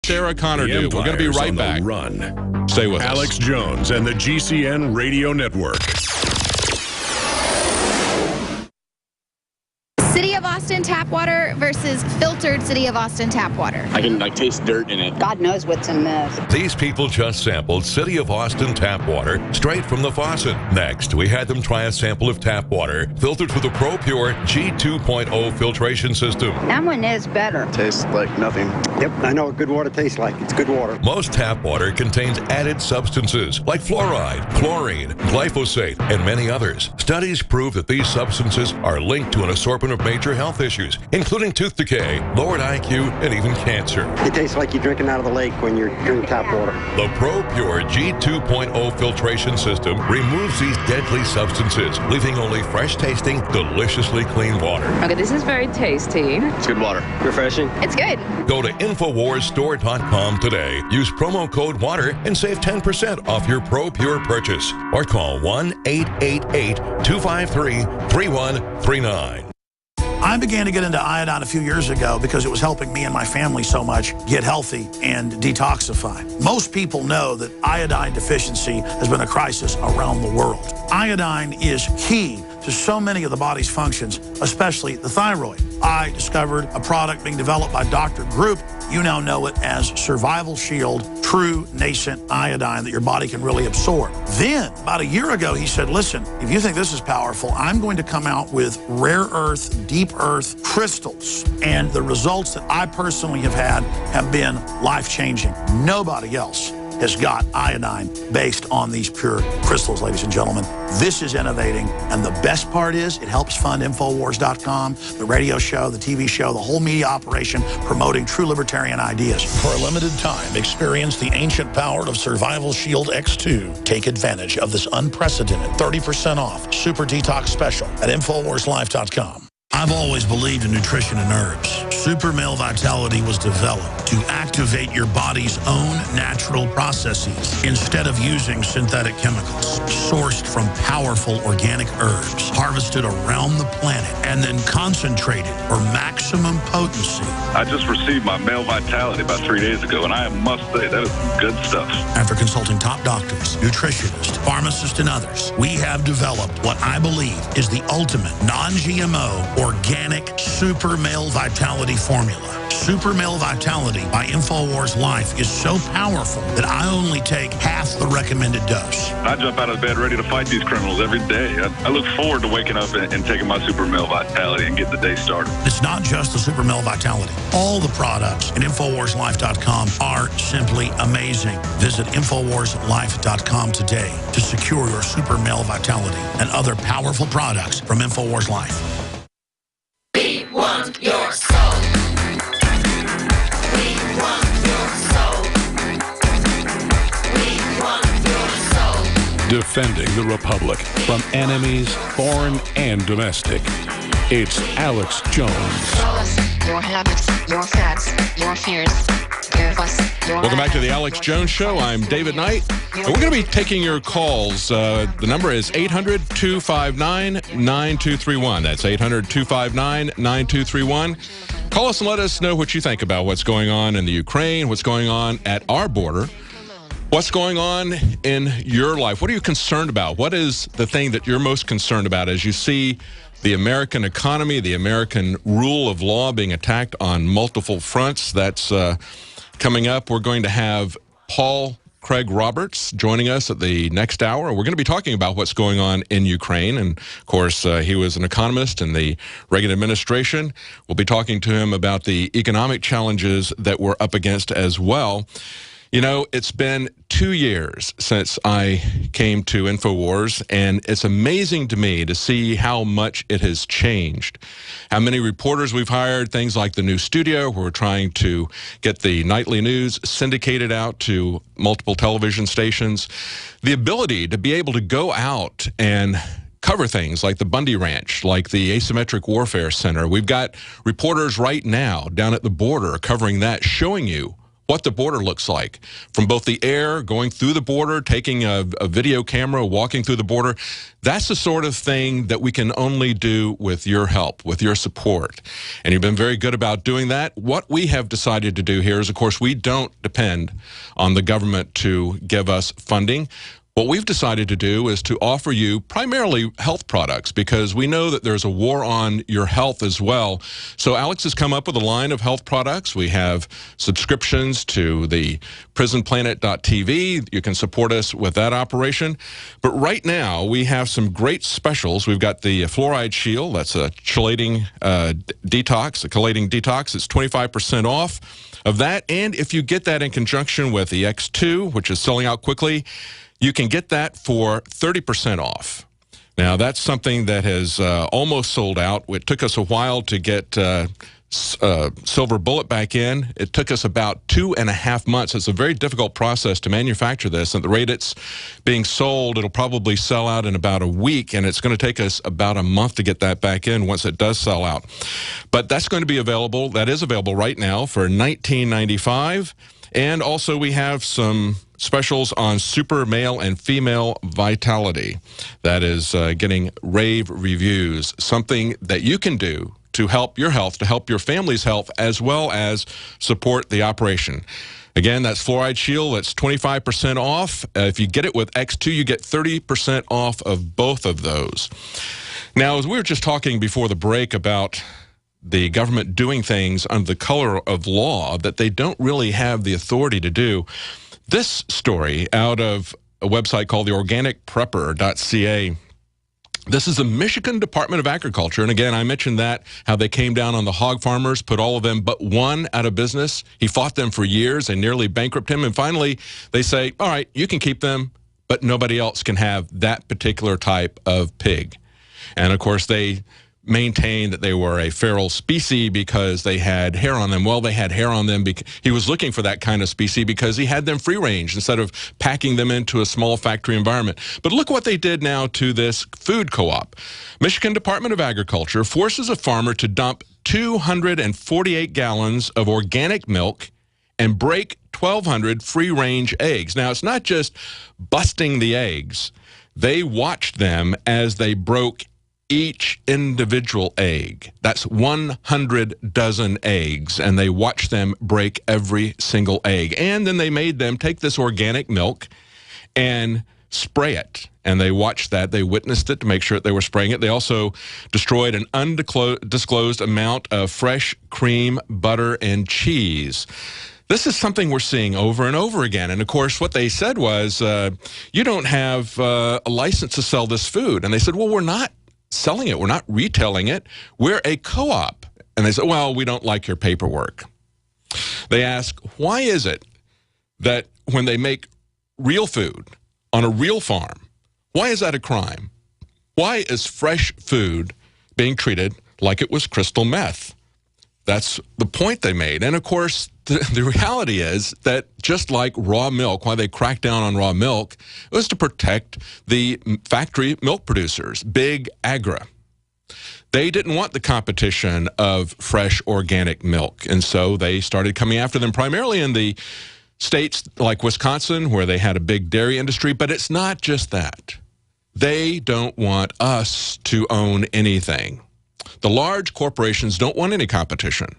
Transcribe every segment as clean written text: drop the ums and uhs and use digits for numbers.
Sarah Connor do? We're going to be right back. Run. Stay with us. Alex Jones and the GCN Radio Network. City of Austin tap water versus filtered City of Austin tap water. I can taste dirt in it. God knows what's in this. These people just sampled City of Austin tap water straight from the faucet. Next, we had them try a sample of tap water filtered through the ProPure G2.0 filtration system. That one is better. Tastes like nothing. Yep, I know what good water tastes like. It's good water. Most tap water contains added substances like fluoride, chlorine, glyphosate, and many others. Studies prove that these substances are linked to an assortment of major health issues, including tooth decay, lowered IQ, and even cancer. It tastes like you're drinking out of the lake when you're drinking tap water. The ProPure G2.0 filtration system removes these deadly substances, leaving only fresh-tasting, deliciously clean water. Okay, this is very tasty. It's good water. Refreshing. It's good. Go to InfoWarsStore.com today. Use promo code WATER and save 10% off your ProPure purchase. Or call 1-888-253-3139. I began to get into iodine a few years ago because it was helping me and my family so much get healthy and detoxify. Most people know that iodine deficiency has been a crisis around the world. Iodine is key to so many of the body's functions, especially the thyroid. I discovered a product being developed by Dr. Group. You now know it as Survival Shield True Nascent Iodine that your body can really absorb. Then, about a year ago, he said, listen, if you think this is powerful, I'm going to come out with rare earth, deep earth crystals. And the results that I personally have had have been life-changing. Nobody else has got iodine based on these pure crystals, ladies and gentlemen. This is innovating, and the best part is it helps fund Infowars.com, the radio show, the TV show, the whole media operation promoting true libertarian ideas. For a limited time, experience the ancient power of Survival Shield X2. Take advantage of this unprecedented 30% off super detox special at InfoWarsLife.com. I've always believed in nutrition and herbs. Super Male Vitality was developed to activate your body's own natural processes instead of using synthetic chemicals. Sourced from powerful organic herbs, harvested around the planet, and then concentrated for maximum potency. I just received my Male Vitality about 3 days ago, and I must say, that is some good stuff. After consulting top doctors, nutritionists, pharmacists, and others, we have developed what I believe is the ultimate non-GMO organic Super Male Vitality formula. Super Male Vitality by InfoWars Life is so powerful that I only take half the recommended dose. I jump out of bed ready to fight these criminals every day. I look forward to waking up and taking my Super Male Vitality and getting the day started. It's not just the Super Male Vitality. All the products at InfoWarsLife.com are simply amazing. Visit InfoWarsLife.com today to secure your Super Male Vitality and other powerful products from InfoWars Life. We want your soul. We want your soul. We want your soul. Defending the Republic from enemies, foreign and domestic. It's Alex Jones. Show us your habits, your facts, your fears. Give us your Welcome back to the Alex Jones Show. I'm David Knight, and we're going to be taking your calls. The number is 800-259-9231. That's 800-259-9231. Call us and let us know what you think about what's going on in the Ukraine, what's going on at our border, what's going on in your life. What are you concerned about? What is the thing that you're most concerned about as you see the American economy, the American rule of law being attacked on multiple fronts? That's coming up. We're going to have Paul Craig Roberts joining us at the next hour. We're going to be talking about what's going on in Ukraine. And, of course, he was an economist in the Reagan administration. We'll be talking to him about the economic challenges that we're up against as well. You know, it's been 2 years since I came to InfoWars, and it's amazing to me to see how much it has changed. How many reporters we've hired, things like the new studio, where we're trying to get the nightly news syndicated out to multiple television stations. The ability to be able to go out and cover things like the Bundy Ranch, like the Asymmetric Warfare Center. We've got reporters right now down at the border covering that, showing you what the border looks like, from both the air, going through the border, taking a video camera, walking through the border. That's the sort of thing that we can only do with your help, with your support. And you've been very good about doing that. What we have decided to do here is, of course, we don't depend on the government to give us funding. What we've decided to do is to offer you primarily health products, because we know that there's a war on your health as well. So Alex has come up with a line of health products. We have subscriptions to the prisonplanet.tv. You can support us with that operation. But right now, we have some great specials. We've got the Fluoride Shield. That's a chelating detox, a chelating detox. It's 25% off of that. And if you get that in conjunction with the X2, which is selling out quickly, you can get that for 30% off. Now, that's something that has almost sold out. It took us a while to get Silver Bullet back in. It took us about 2.5 months. It's a very difficult process to manufacture this. At the rate it's being sold, it'll probably sell out in about a week, and it's going to take us about a month to get that back in once it does sell out. But that's going to be available. That is available right now for $19.95. And also we have some specials on Super Male and Female Vitality. That is getting rave reviews, something that you can do to help your health, to help your family's health, as well as support the operation. Again, that's Fluoride Shield. That's 25% off. If you get it with X2, you get 30% off of both of those. Now, as we were just talking before the break about the government doing things under the color of law that they don't really have the authority to do, this story out of a website called the organicprepper.ca. This is the Michigan Department of Agriculture. And again, I mentioned that, how they came down on the hog farmers, put all of them but one out of business. He fought them for years and nearly bankrupted him. And finally, they say, all right, you can keep them, but nobody else can have that particular type of pig. And of course, they maintain that they were a feral species because they had hair on them. Well, they had hair on them because he was looking for that kind of species because he had them free range instead of packing them into a small factory environment. But look what they did now to this food co-op. Michigan Department of Agriculture forces a farmer to dump 248 gallons of organic milk and break 1,200 free-range eggs. Now, it's not just busting the eggs. They watched them as they broke each individual egg. That's 100 dozen eggs, and they watched them break every single egg. And then they made them take this organic milk and spray it. And they watched that. They witnessed it to make sure that they were spraying it. They also destroyed an undisclosed amount of fresh cream, butter, and cheese. This is something we're seeing over and over again. And, of course, what they said was, you don't have a license to sell this food. And they said, well, we're not selling it. We're not retailing it. We're a co-op. And they said, well, we don't like your paperwork. They ask, why is it that when they make real food on a real farm, why is that a crime? Why is fresh food being treated like it was crystal meth? That's the point they made. And, of course, the reality is that just like raw milk, why they cracked down on raw milk, it was to protect the factory milk producers, Big Agra. They didn't want the competition of fresh organic milk, and so they started coming after them primarily in the states like Wisconsin, where they had a big dairy industry. But it's not just that. They don't want us to own anything. The large corporations don't want any competition.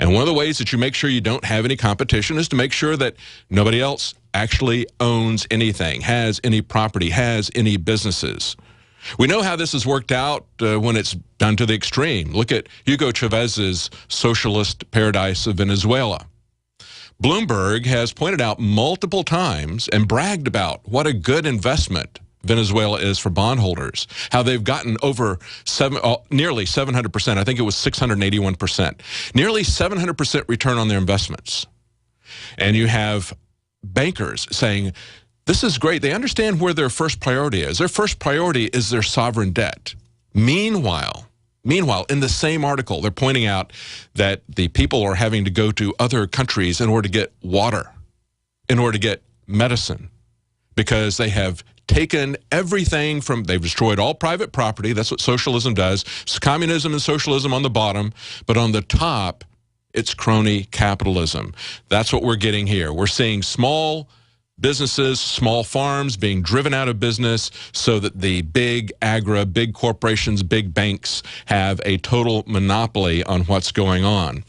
And one of the ways that you make sure you don't have any competition is to make sure that nobody else actually owns anything, has any property, has any businesses. We know how this has worked out when it's done to the extreme. Look at Hugo Chávez's socialist paradise of Venezuela. Bloomberg has pointed out multiple times and bragged about what a good investment Venezuela is for bondholders, how they've gotten over nearly 700%. I think it was 681%. Nearly 700% return on their investments. And you have bankers saying, this is great. They understand where their first priority is. Their first priority is their sovereign debt. Meanwhile, in the same article, they're pointing out that the people are having to go to other countries in order to get water, in order to get medicine, because they have taken everything from, they've destroyed all private property. That's what socialism does. It's communism and socialism on the bottom, but on the top it's crony capitalism. That's what we're getting here. We're seeing small businesses, small farms being driven out of business so that the big big corporations, big banks have a total monopoly on what's going on.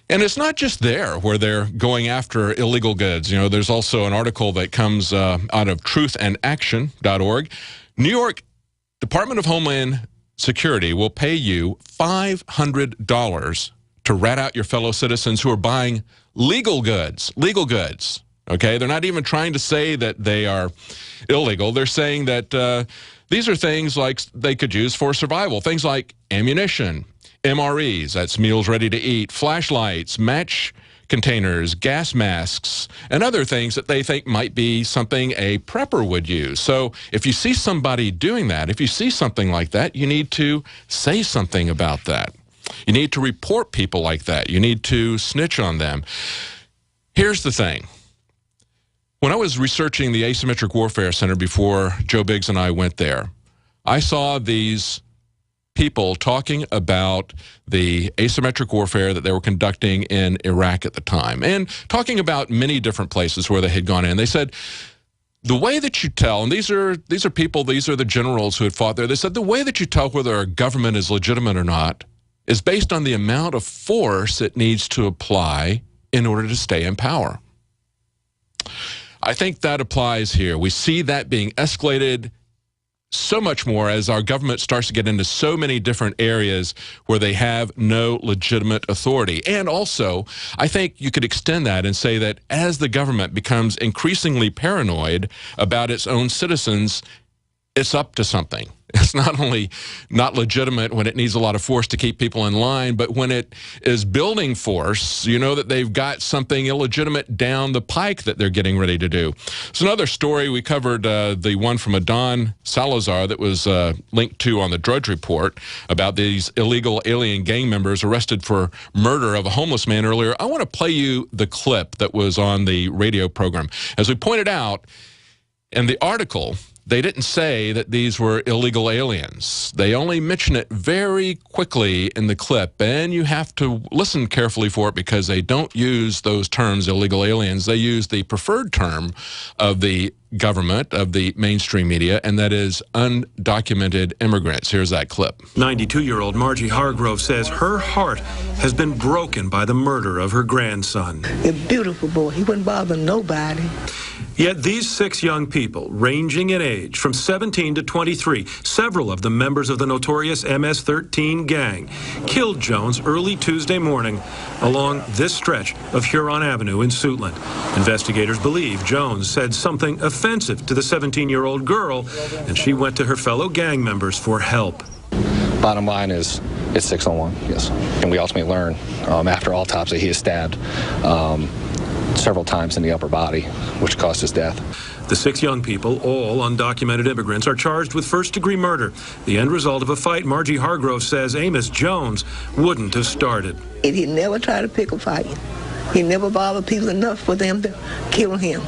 And it's not just there where they're going after illegal goods. You know, there's also an article that comes out of truthandaction.org. New York Department of Homeland Security will pay you $500 to rat out your fellow citizens who are buying legal goods. Legal goods. Okay, they're not even trying to say that they are illegal. They're saying that these are things like they could use for survival. Things like ammunition, MREs, that's meals ready to eat, flashlights, match containers, gas masks, and other things that they think might be something a prepper would use. So if you see somebody doing that, if you see something like that, you need to say something about that. You need to report people like that. You need to snitch on them. Here's the thing. When I was researching the Asymmetric Warfare Center before Joe Biggs and I went there, I saw these people talking about the asymmetric warfare that they were conducting in Iraq at the time, and talking about many different places where they had gone in. They said, the way that you tell, and these are people, these are the generals who had fought there, they said the way that you tell whether a government is legitimate or not is based on the amount of force it needs to apply in order to stay in power. I think that applies here. We see that being escalated so much more as our government starts to get into so many different areas where they have no legitimate authority. And also, I think you could extend that and say that as the government becomes increasingly paranoid about its own citizens, it's up to something. It's not only not legitimate when it needs a lot of force to keep people in line, but when it is building force, you know that they've got something illegitimate down the pike that they're getting ready to do. It's another story. We covered the one from Adon Salazar that was linked to on the Drudge Report about these illegal alien gang members arrested for murder of a homeless man earlier. I want to play you the clip that was on the radio program. As we pointed out in the article, they didn't say that these were illegal aliens. They only mention it very quickly in the clip, and you have to listen carefully for it because they don't use those terms, illegal aliens. They use the preferred term of the government, of the mainstream media, and that is undocumented immigrants. Here's that clip. 92-year-old Margie Hargrove says her heart has been broken by the murder of her grandson. A beautiful boy. He wouldn't bother nobody. Yet these 6 young people, ranging in age from 17 to 23, several of them members of the notorious MS-13 gang, killed Jones early Tuesday morning along this stretch of Huron Avenue in Suitland. Investigators believe Jones said something offensive to the 17-year-old girl, and she went to her fellow gang members for help. Bottom line is, it's 601, yes. And we ultimately learn after autopsy he is stabbed several times in the upper body, which caused his death. The 6 young people, all undocumented immigrants, are charged with first-degree murder, the end result of a fight Margie Hargrove says Amos Jones wouldn't have started. And he never tried to pick a fight. He never bothered people enough for them to kill him.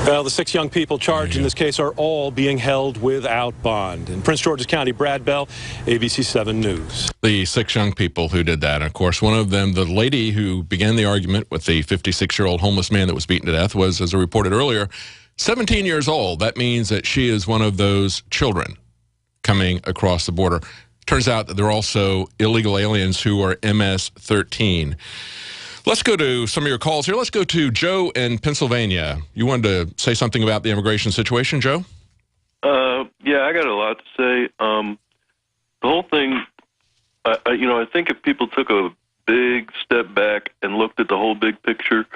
Well, the 6 young people charged in this case are all being held without bond. In Prince George's County, Brad Bell, ABC 7 News. The 6 young people who did that. And of course, one of them, the lady who began the argument with the 56-year-old homeless man that was beaten to death, was, as I reported earlier, 17 years old. That means that she is one of those children coming across the border. Turns out that there are also illegal aliens who are MS-13. Let's go to some of your calls here. Let's go to Joe in Pennsylvania. You wanted to say something about the immigration situation, Joe? Yeah, I got a lot to say. The whole thing, I think if people took a big step back and looked at the whole big picture,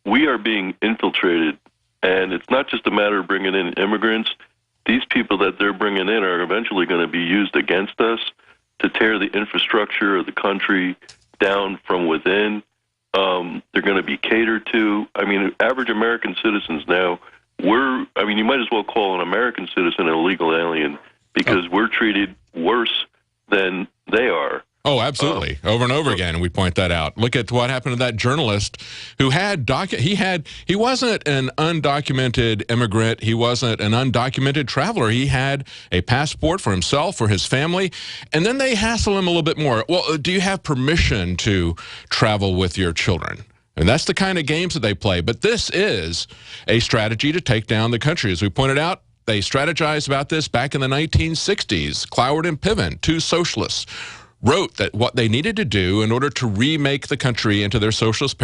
we are being infiltrated. And it's not just a matter of bringing in immigrants. These people that they're bringing in are eventually going to be used against us to tear the infrastructure of the country down from within. They're going to be catered to. I mean, average American citizens now, you might as well call an American citizen an illegal alien because we're treated worse than they are. Oh, absolutely. Over and over again, we point that out. Look at what happened to that journalist who had he wasn't an undocumented immigrant. He wasn't an undocumented traveler. He had a passport for himself, for his family, and then they hassle him a little bit more. Well, do you have permission to travel with your children? And that's the kind of games that they play. But this is a strategy to take down the country. As we pointed out, they strategized about this back in the 1960s. Cloward and Piven, two socialists, wrote that what they needed to do in order to remake the country into their socialist